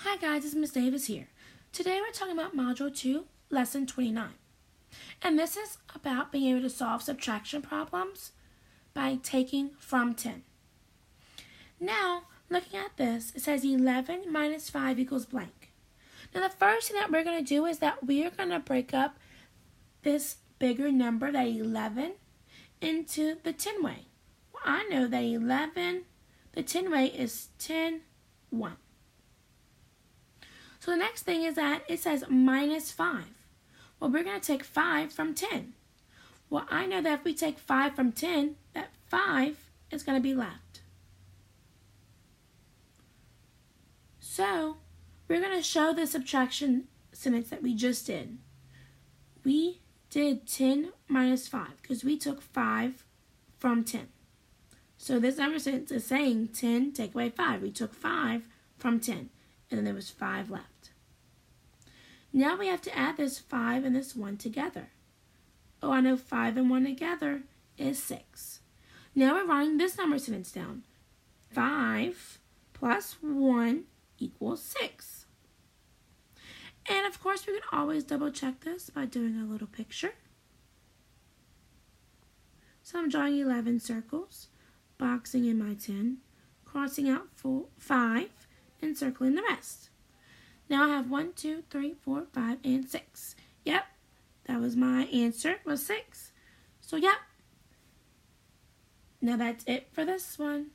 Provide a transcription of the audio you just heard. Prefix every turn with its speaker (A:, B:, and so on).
A: Hi guys, it's Miss Davis here. Today we're talking about Module 2, Lesson 29. And this is about being able to solve subtraction problems by taking from 10. Now, looking at this, it says 11 minus 5 equals blank. Now the first thing that we're going to do is that we are going to break up this bigger number, that 11, into the 10 way. Well, I know that 11, the 10 way is 10, 1. So the next thing is that it says minus 5. Well, we're going to take 5 from 10. Well, I know that if we take 5 from 10, that 5 is going to be left. So we're going to show the subtraction sentence that we just did. We did 10 minus 5 because we took 5 from 10. So this number sentence is saying 10 take away 5. We took 5 from 10. And then there was 5 left. Now we have to add this 5 and this 1 together. Oh, I know 5 and 1 together is 6. Now we're writing this number sentence down. 5 plus 1 equals 6. And of course we can always double check this by doing a little picture. So I'm drawing 11 circles, boxing in my 10, crossing out 5, and circling the rest. Now I have 1, 2, 3, 4, 5, and 6. Yep, that was my answer, was 6. So yep. Now that's it for this one.